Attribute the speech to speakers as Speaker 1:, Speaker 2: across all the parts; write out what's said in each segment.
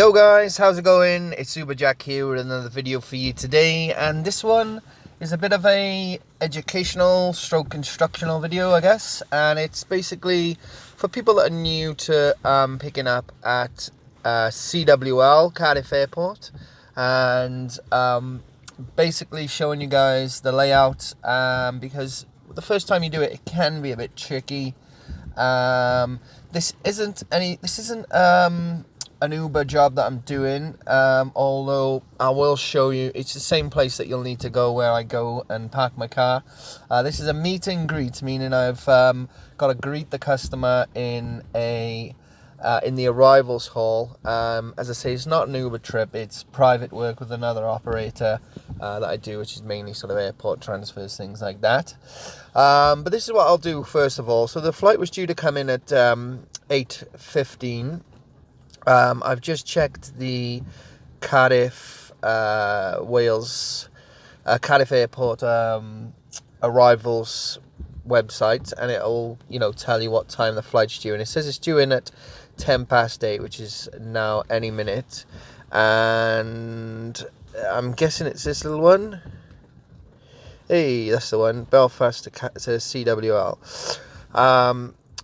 Speaker 1: Yo guys, how's it going? It's Uber Jack here with another video for you today, and this one is a bit of a educational stroke instructional video, I guess, and it's basically for people that are new to picking up at CWL, Cardiff Airport, and basically showing you guys the layout, because the first time you do it, it can be a bit tricky. This isn't an Uber job that I'm doing, although I will show you. It's the same place that you'll need to go where I go and park my car. This is a meet and greet, meaning I've got to greet the customer in the arrivals hall. As I say, it's not an Uber trip, it's private work with another operator that I do, which is mainly sort of airport transfers, things like that. But this is what I'll do first of all. So the flight was due to come in at 8:15. I've just checked the Cardiff, Wales, Cardiff Airport arrivals website, and it'll, tell you what time the flight's due. And it says it's due in at 8:10, which is now any minute. And I'm guessing it's this little one. Hey, that's the one. Belfast to CWL.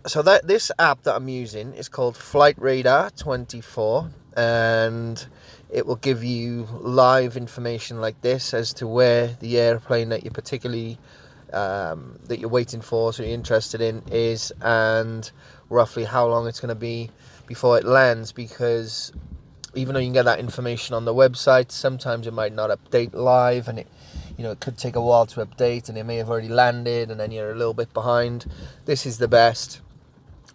Speaker 1: So this app that I'm using is called Flight Radar 24, and it will give you live information like this as to where the airplane that you're particularly that you're waiting for, so you're interested in, is, and roughly how long it's going to be before it lands. Because even though you can get that information on the website, sometimes it might not update live, and it could take a while to update, and it may have already landed, and then you're a little bit behind. This is the best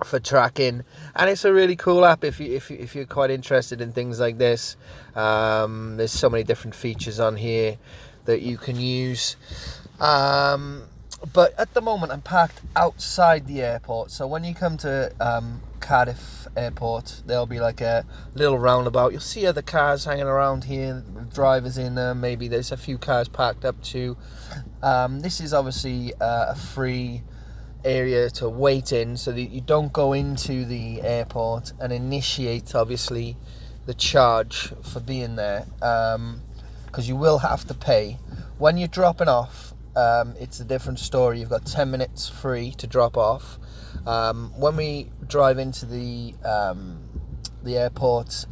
Speaker 1: for tracking, and it's a really cool app if you're quite interested in things like this. There's so many different features on here that you can use, but at the moment I'm parked outside the airport. So when you come to Cardiff Airport, there'll be like a little roundabout. You'll see other cars hanging around here, drivers in there, maybe there's a few cars parked up too. This is obviously a free area to wait in, so that you don't go into the airport and initiate obviously the charge for being there, because you will have to pay when you're dropping off. It's a different story. You've got 10 minutes free to drop off. When we drive into the airport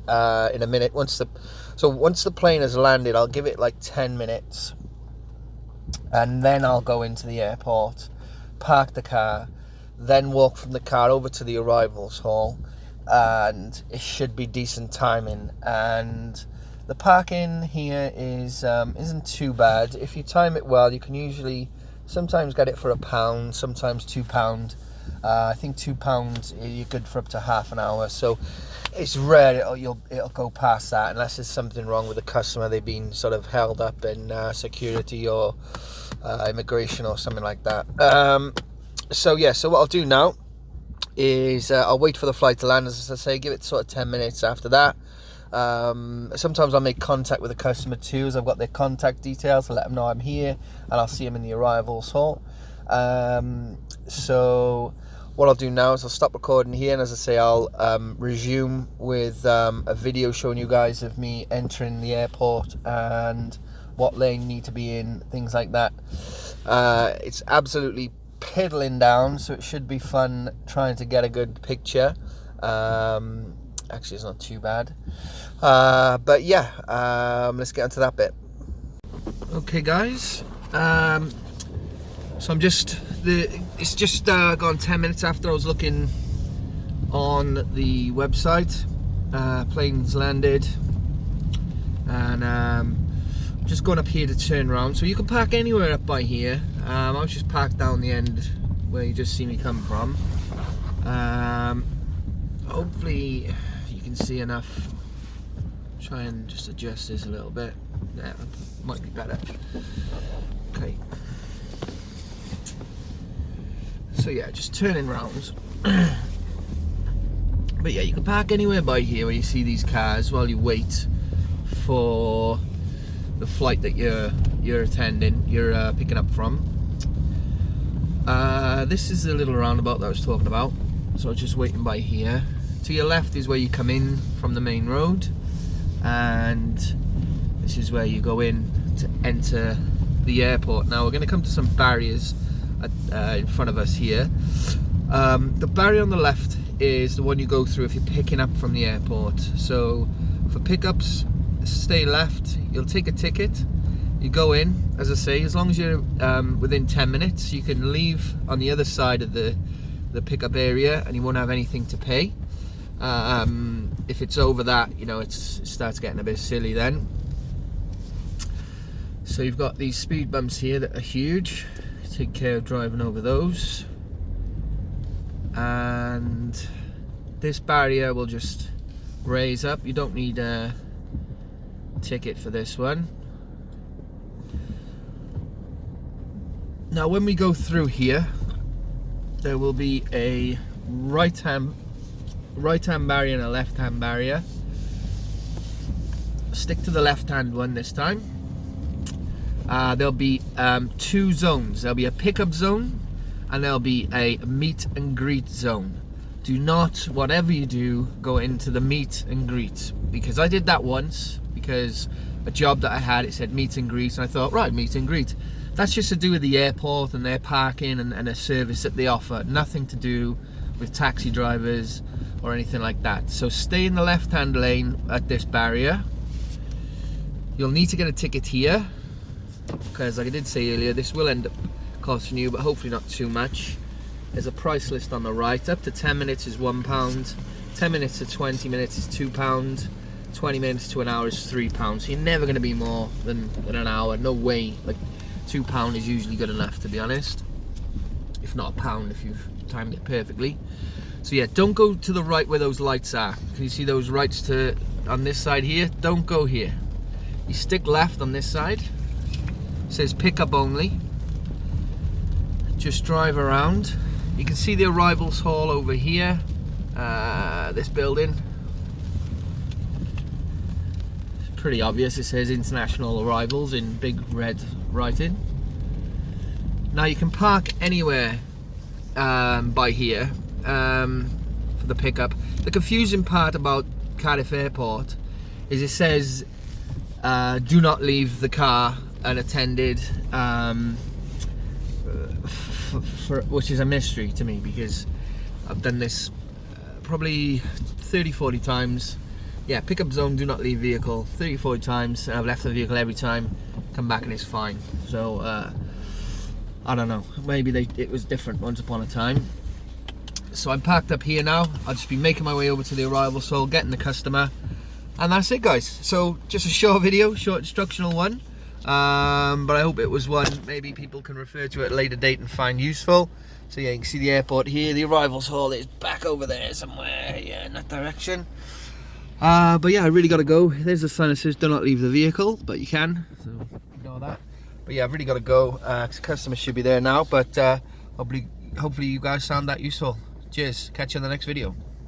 Speaker 1: in a minute, once the plane has landed, I'll give it like 10 minutes, and then I'll go into the airport, park the car, then walk from the car over to the arrivals hall, and it should be decent timing. And the parking here isn't too bad. If you time it well, you can usually sometimes get it for £1, sometimes £2. I think £2 you're good for up to half an hour. So it's rare it'll go past that, unless there's something wrong with the customer. They've been sort of held up in security or immigration or something like that. So what I'll do now is I'll wait for the flight to land, as I say, give it sort of 10 minutes after that. Sometimes I'll make contact with the customer too, as I've got their contact details to let them know I'm here, and I'll see them in the arrivals hall. So what I'll do now is I'll stop recording here, and as I say, I'll resume with a video showing you guys of me entering the airport and what lane you need to be in, things like that. It's absolutely piddling down, so it should be fun trying to get a good picture. Actually, it's not too bad, but yeah, let's get into that bit. Okay guys, so it's just gone 10 minutes after I was looking on the website. Plane's landed, and just going up here to turn around. So you can park anywhere up by here. I was just parked down the end where you just see me come from. Hopefully you can see enough. Try and just adjust this a little bit. Yeah, might be better. Okay. So yeah, just turning round. But yeah, you can park anywhere by here where you see these cars while you wait for the flight that you're attending, you're picking up from. This is the little roundabout that I was talking about. So I was just waiting by here. To your left is where you come in from the main road. and this is where you go in to enter the airport. Now we're going to come to some barriers in front of us here. The barrier on the left is the one you go through if you're picking up from the airport. So for pickups, stay left, you'll take a ticket, you go in, as I say, as long as you're within 10 minutes, you can leave on the other side of the pickup area and you won't have anything to pay. If it's over that, you know, it starts getting a bit silly then. So you've got these speed bumps here that are huge. Take care of driving over those. And this barrier will just raise up. You don't need a ticket for this one. Now when we go through here, there will be a right hand barrier and a left hand barrier. Stick to the left hand one this time. There'll be two zones. There'll be a pickup zone and there'll be a meet and greet zone. Do not, whatever you do, go into the meet and greet, because I did that once because a job that I had, it said meet and greet, and I thought, right, meet and greet. That's just to do with the airport and their parking and a service that they offer. Nothing to do with taxi drivers or anything like that. So stay in the left-hand lane at this barrier. You'll need to get a ticket here, because like I did say earlier, this will end up costing you, but hopefully not too much. There's a price list on the right. Up to 10 minutes is £1, 10 minutes to 20 minutes is £2, 20 minutes to an hour is £3. So you're never going to be more than an hour, no way. Like £2 is usually good enough, to be honest, if not £1 if you've timed it perfectly. So yeah, don't go to the right where those lights are. Can you see those lights on this side here? Don't go here. You stick left on this side. It says pickup only. Just drive around. You can see the arrivals hall over here, this building. It's pretty obvious, it says international arrivals in big red writing. Now you can park anywhere by here for the pickup. The confusing part about Cardiff Airport is it says do not leave the car unattended, which is a mystery to me, because I've done this probably 30-40 times. Yeah, pickup zone, do not leave vehicle 30-40 times, and I've left the vehicle every time, come back and it's fine. So I don't know, maybe it was different once upon a time. So I'm parked up here now. I'll just be making my way over to the arrival hall, getting the customer, and that's it, guys. So just a short video, short instructional one. But I hope it was one maybe people can refer to at a later date and find useful. So yeah, you can see the airport here. The arrivals hall is back over there somewhere, yeah, in that direction. But yeah, I really got to go. There's a sign that says do not leave the vehicle, but you can, so ignore that. But yeah, I've really got to go, because customers should be there now. But hopefully you guys found that useful. Cheers, catch you in the next video.